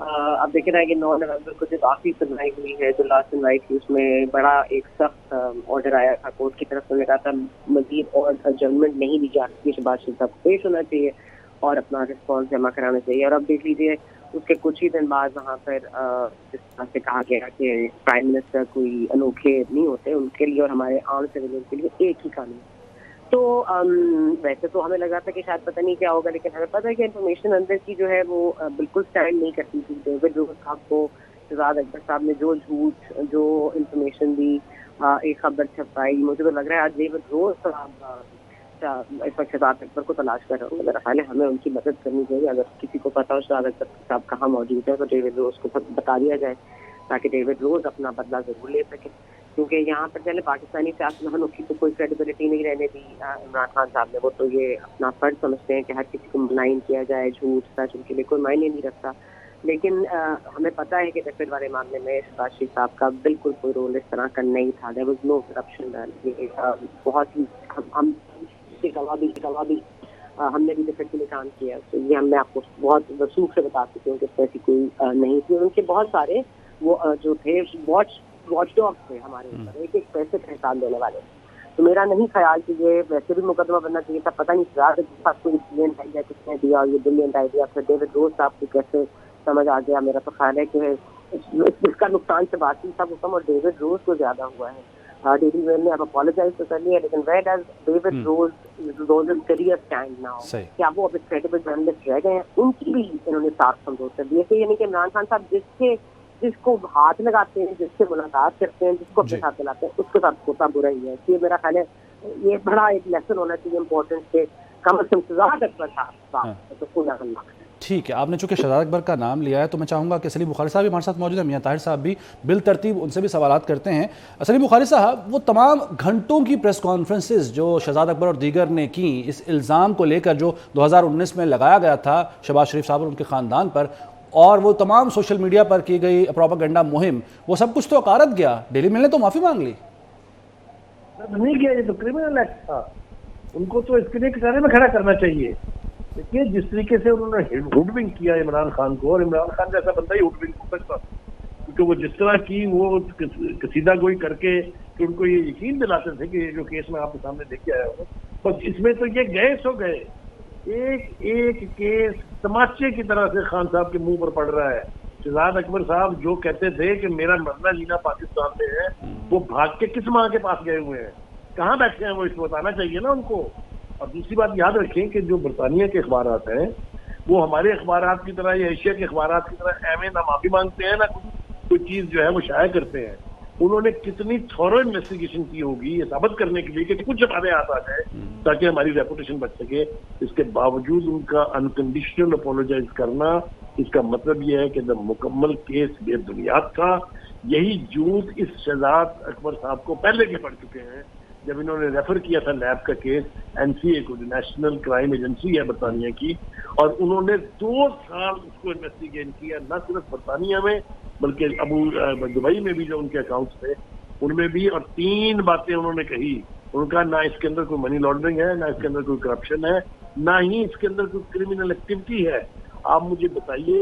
اب دیکھ رہا ہے کہ 9 نومبر کو جو آخری سنوائی ہوئی ہے، جو لاسٹ سنوائی تھی، اس میں بڑا ایک سخت آرڈر آیا تھا کورٹ کی طرف سے. نے کہا تھا مزید اور ایڈجرنمنٹ نہیں دی جا سکتی، شہباز شریف صاحب کو پیش ہونا چاہیے اور اپنا رسپانس جمع کرانا چاہیے. اور اب دیکھ لیجیے اس کے کچھ ہی دن بعد وہاں پر جس طرح سے کہا گیا کہ پرائم منسٹر کوئی انوکھے نہیں ہوتے، ان کے لیے اور ہمارے عام سویلین کے لیے ایک ہی قانون. تو ویسے تو ہمیں لگا تھا کہ شاید پتہ نہیں کیا ہوگا، لیکن ہمیں پتہ ہے کہ انفارمیشن اندر کی جو ہے وہ بالکل اسٹینڈ نہیں کرتی تھی. ڈیوڈ روز صاحب کو شہزاد اکبر صاحب نے جو جھوٹ، جو انفارمیشن دی، ایک خبر چھپائی. مجھے تو لگ رہا ہے آج ڈیوڈ روز صاحب اس وقت شہزاد اکبر کو تلاش کر رہے ہوں. میرا خیال ہے ہمیں ان کی مدد کرنی چاہیے. اگر کسی کو پتا ہو شہزاد اکبر صاحب کہاں موجود ہے تو ڈیوڈ روز کو بتا دیا جائے تاکہ ڈیوڈ روز اپنا بدلہ ضرور لے سکے. کیونکہ یہاں پر پہلے پاکستانی سیاستدانوں کی تو کوئی کریڈیبلٹی نہیں رہنے دی عمران خان صاحب نے. وہ تو یہ اپنا فرض سمجھتے ہیں کہ ہر کسی کو ملائن کیا جائے، جھوٹ سچ ان کے لیے کوئی معنی نہیں رکھتا. لیکن ہمیں پتہ ہے کہ ڈیفڈ والے معاملے میں شہباز شریف صاحب کا بالکل کوئی رول اس طرح کا نہیں تھا. There was no corruption. بہت ہی ہم ہم نے بھی ڈیفڈ کے لیے کام کیا. یہ ہم نے آپ کو بہت وثوق سے بتا سکتے ہیں کہ ایسی کوئی نہیں تھی. ان کے بہت سارے وہ جو تھے واچ ڈاگس تھے ہمارے اوپر، ایک ایک پیسے کا حساب دینے والے. تو میرا نہیں خیال کہ یہ ویسے بھی مقدمہ بننا چاہیے تھا. پتہ نہیں صاحب کو بلین آئیڈیا کس نے دیا، یہ بلین آئیڈیا پھر ڈیوڈ روز صاحب کو کیسے سمجھ آ گیا. میرا تو خیال ہے کہ اس کا نقصان سے باقی سب حکم اور ڈیوڈ روز کو زیادہ ہوا ہے. ڈیلی میل نے اب اپالوجائز تو کر لیا، لیکن where does David Rose career stand now? کیا وہ اب کریڈیبل جرنلسٹ رہ گئے ہیں؟ ان کی بھی انہوں نے صاف سمجھوت کر دیا کہ یعنی کہ عمران خان صاحب جس کو ہاتھ لگاتے ہیں، جس سے ملاقات کرتے ہیں، جس کو اپنے ساتھ ملاتے ہیں، اس کے ساتھ ہوتا برا ہی ہے. یہ میرا خیال ہے یہ بڑا ایک لیسن ہونا چاہیے امپورٹنٹ کہ کم از کم شہزاد اکبر صاحب تو پورا کرنا. ٹھیک ہے، آپ نے چونکہ شہزاد اکبر کا نام لیا ہے تو میں چاہوں گا کہ سلیم بخاری صاحب بھی ہمارے ساتھ موجود ہیں، میاں طاہر صاحب بھی بالترتیب ان سے بھی سوالات کرتے ہیں. سلیم بخاری صاحب، وہ تمام گھنٹوں کی پریس کانفرنسز جو شہزاد اکبر اور دیگر نے کی اس الزام کو لے کر جو 2019 میں لگایا گیا تھا شہباز شریف صاحب اور ان کے خاندان پر، اور وہ تمام سوشل میڈیا پر کی گئی پروپیگنڈا مہم، وہ سب کچھ تو عقارت گیا. ڈیلی میل نے تو معافی مانگ لی. نہیں کیا، یہ تو کرمنل ایکٹ تھا. ان کو تو اس کے لیے کٹارے میں کھڑا کرنا چاہیے. دیکھیے جس طریقے سے انہوں نے ہوڈ ونگ کیا عمران خان کو، اور عمران خان جیسا بندہ ہی ہوڈ ونگ ہو سکتا، کیونکہ وہ جس طرح کی وہ قصیدہ گوئی کر کے کہ ان کو یہ یقین دلاتے تھے کہ جو کیس میں آپ کے سامنے دیکھ کے آیا ہوں، بس اس میں تو یہ گئے سو گئے. ایک ایک کیس تماچے کی طرح سے خان صاحب کے منہ پر پڑ رہا ہے. شہزاد اکبر صاحب جو کہتے تھے کہ میرا مرنا جینا پاکستان میں ہے، وہ بھاگ کے کس ماں کے پاس گئے ہوئے ہیں، کہاں بیٹھے ہیں وہ، اس کو بتانا چاہیے نا ان کو. اور دوسری بات یاد رکھیں کہ جو برطانیہ کے اخبارات ہیں وہ ہمارے اخبارات کی طرح یا ایشیا کے اخبارات کی طرح ایویں نہ معافی مانگتے ہیں نہ کوئی چیز جو ہے وہ شائع کرتے ہیں. انہوں نے کتنی تھورو انویسٹیگیشن کی ہوگی یہ ثابت کرنے کے لیے کہ کچھ ہمارے ہاتھ آ جائے تاکہ ہماری ریپوٹیشن بچ سکے. اس کے باوجود ان کا انکنڈیشنل اپولوجائز کرنا، اس کا مطلب یہ ہے کہ جب مکمل کیس بے بنیاد تھا. یہی جھوٹ اس شہزاد اکبر صاحب کو پہلے کے پڑ چکے ہیں جب انہوں نے ریفر کیا تھا نیب کا کیس NCA کو، جو نیشنل کرائم ایجنسی ہے برطانیہ کی، اور انہوں نے 2 سال اس کو انویسٹیگیٹ کیا، نہ صرف برطانیہ میں بلکہ دبئی میں بھی جو ان کے اکاؤنٹس تھے ان میں بھی. اور 3 باتیں انہوں نے کہی. ان کا نہ اس کے اندر کوئی منی لانڈرنگ ہے، نہ اس کے اندر کوئی کرپشن ہے، نہ ہی اس کے اندر کوئی کرمنل ایکٹیویٹی ہے. آپ مجھے بتائیے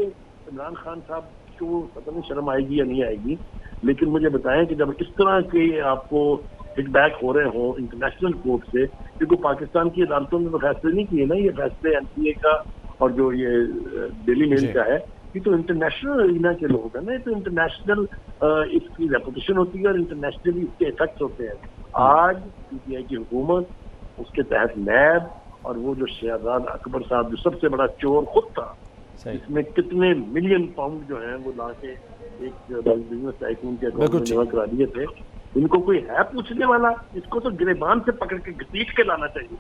عمران خان صاحب کو پتہ نہیں شرم آئے گی یا نہیں آئے گی، لیکن مجھے بتائیں کہ جب اس طرح کے آپ کو ہٹ بیک ہو رہے ہوں انٹرنیشنل کورٹ سے، کیونکہ پاکستان کی عدالتوں نے تو فیصلے نہیں کیے نا، یہ فیصلے NCA کا اور جو یہ ڈیلی میل کا ہے، یہ تو انٹرنیشنل ارینا کے لوگ ہیں نا، یہ تو انٹرنیشنل اس کی ریپوٹیشن ہوتی ہے اور انٹرنیشنلی اس کے افیکٹس ہوتے ہیں. آج PTI کی حکومت، اس کے تحت نیب، اور وہ جو شہزاد اکبر صاحب جو سب سے بڑا چور خود تھا، اس میں کتنے ملین پاؤنڈ جو ہیں وہ لا کے ایک بزنس ٹائکون کے اکاؤنٹ میں جمع کرا دیے تھے. ان کو کوئی ہے پوچھنے والا؟ اس کو تو گریبان سے پکڑ کے گھسیٹ کے لانا چاہیے.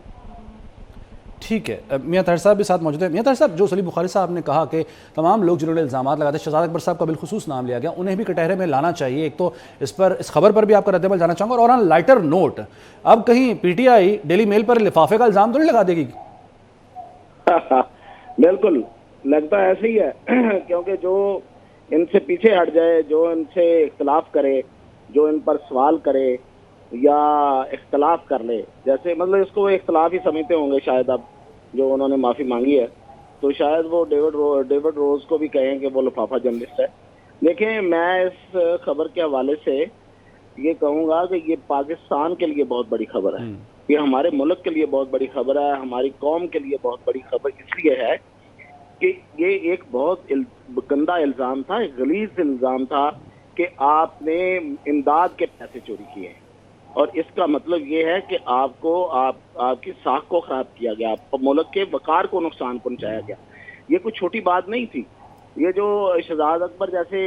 ٹھیک ہے، میاں طاہر صاحب بھی ساتھ موجود ہیں. میاں طاہر صاحب، جو سلیم بخاری صاحب نے کہا کہ تمام لوگ جنہوں نے الزامات لگاتے ہیں، شہزاد اکبر صاحب کا بالخصوص نام لیا گیا، انہیں بھی کٹہرے میں لانا چاہیے. ایک تو اس خبر پر بھی آپ کا رد عمل جانا چاہوں گا، اور آن لائٹر نوٹ، اب کہیں PTI ڈیلی میل پر لفافے کا الزام تو نہیں لگا دے گی؟ بالکل لگتا ایسے ہی ہے، کیونکہ جو ان سے پیچھے ہٹ جائے، جو ان سے اختلاف کرے، جو ان پر سوال کرے یا اختلاف کر لے، جیسے مطلب اس کو اختلاف ہی سمجھتے ہوں گے شاید اب جو انہوں نے معافی مانگی ہے، تو شاید وہ ڈیوڈ روز کو بھی کہیں کہ وہ لفافہ جرنلسٹ ہے. دیکھیں میں اس خبر کے حوالے سے یہ کہوں گا کہ یہ پاکستان کے لیے بہت بڑی خبر ہے, یہ ہمارے ملک کے لیے بہت بڑی خبر ہے, ہماری قوم کے لیے بہت بڑی خبر اس لیے ہے کہ یہ ایک بہت گندا الزام تھا, ایک غلیظ الزام تھا کہ آپ نے امداد کے پیسے چوری کیے ہیں, اور اس کا مطلب یہ ہے کہ آپ کی ساکھ کو خراب کیا گیا, آپ ملک کے وقار کو نقصان پہنچایا گیا. یہ کوئی چھوٹی بات نہیں تھی. یہ جو شہزاد اکبر جیسے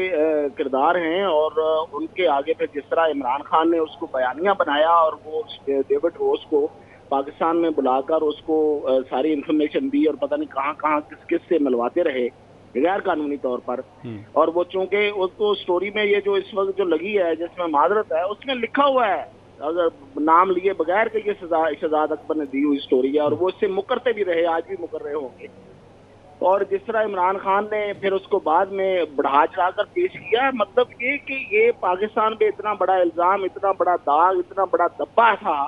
کردار ہیں اور ان کے آگے پھر جس طرح عمران خان نے اس کو بیانیہ بنایا اور وہ ڈیوڈ روز کو پاکستان میں بلا کر اس کو ساری انفارمیشن دی اور پتہ نہیں کہاں کہاں کس سے ملواتے رہے غیر قانونی طور پر, اور وہ چونکہ اس کو سٹوری میں یہ جو اس وقت جو لگی ہے جس میں معذرت ہے اس میں لکھا ہوا ہے اگر نام لیے بغیر کہ یہ شہزاد اکبر نے دی ہوئی سٹوری ہے, اور وہ اس سے مکرتے بھی رہے, آج بھی مکر رہے ہوں گے. اور جس طرح عمران خان نے پھر اس کو بعد میں بڑھا چڑھا کر پیش کیا, مطلب یہ کہ یہ پاکستان پہ اتنا بڑا الزام, اتنا بڑا داغ, اتنا بڑا دبا تھا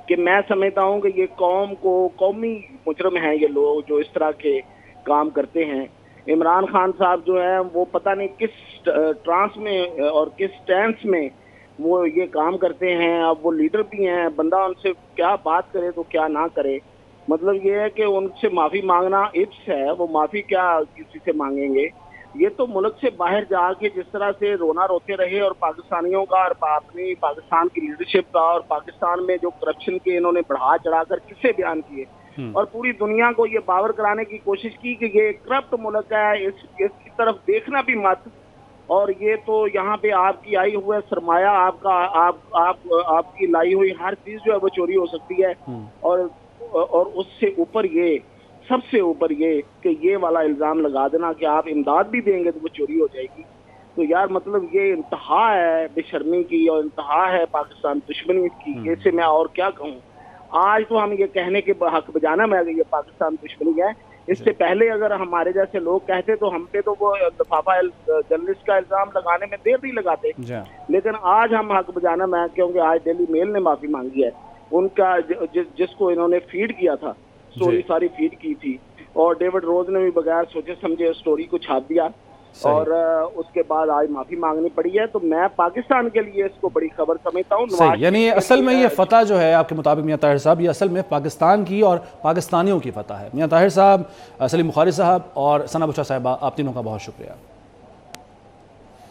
کہ میں سمجھتا ہوں کہ یہ قوم کو قومی مجرم ہیں یہ لوگ جو اس طرح کے کام کرتے ہیں. عمران خان صاحب جو ہیں وہ پتہ نہیں کس ٹرانس میں اور کس ٹینس میں وہ یہ کام کرتے ہیں. اب وہ لیڈر بھی ہیں, بندہ ان سے کیا بات کرے تو کیا نہ کرے. مطلب یہ ہے کہ ان سے معافی مانگنا عبث ہے, وہ معافی کیا کسی سے مانگیں گے. یہ تو ملک سے باہر جا کے جس طرح سے رونا روتے رہے اور پاکستانیوں کا اور اپنی پاکستان کی لیڈرشپ کا اور پاکستان میں جو کرپشن کے انہوں نے بڑھا چڑھا کر قصے بیان کیے اور پوری دنیا کو یہ باور کرانے کی کوشش کی کہ یہ کرپٹ ملک ہے, اس کی طرف دیکھنا بھی مت, اور یہ تو یہاں پہ آپ کی آئی ہوئے سرمایہ, آپ کی لائی ہوئی ہر چیز جو ہے وہ چوری ہو سکتی ہے. اور اس سے اوپر یہ سب سے اوپر یہ کہ یہ والا الزام لگا دینا کہ آپ امداد بھی دیں گے تو وہ چوری ہو جائے گی. تو یار مطلب یہ انتہا ہے بے شرمی کی اور انتہا ہے پاکستان دشمنی کی. اس سے میں اور کیا کہوں. آج تو ہم یہ کہنے کے حق بجانا میں کہ یہ پاکستان دشمنی ہے. اس سے پہلے اگر ہمارے جیسے لوگ کہتے تو ہم پہ تو وہ لفافہ جرنلسٹ کا الزام لگانے میں دیر نہیں لگاتے. لیکن آج ہم حق بجانا میں کیونکہ آج ڈیلی میل نے معافی مانگی ہے. ان کا جس کو انہوں نے فیڈ کیا تھا سٹوری ساری فیڈ کی تھی, اور ڈیوڈ روز نے بھی بغیر سوچے سمجھے سٹوری کو چھاپ دیا اور اس کے بعد آج معافی مانگنی پڑی ہے. تو میں پاکستان کے لیے اس کو بڑی خبر سمجھتا ہوں. یعنی اصل میں یہ فتح جو ہے آپ کے مطابق میاں طاہر صاحب, یہ اصل میں پاکستان کی اور پاکستانیوں کی فتح ہے. میاں طاہر صاحب, سلیم بخاری صاحب اور ثنا بشرا صاحبہ, آپ تینوں کا بہت شکریہ.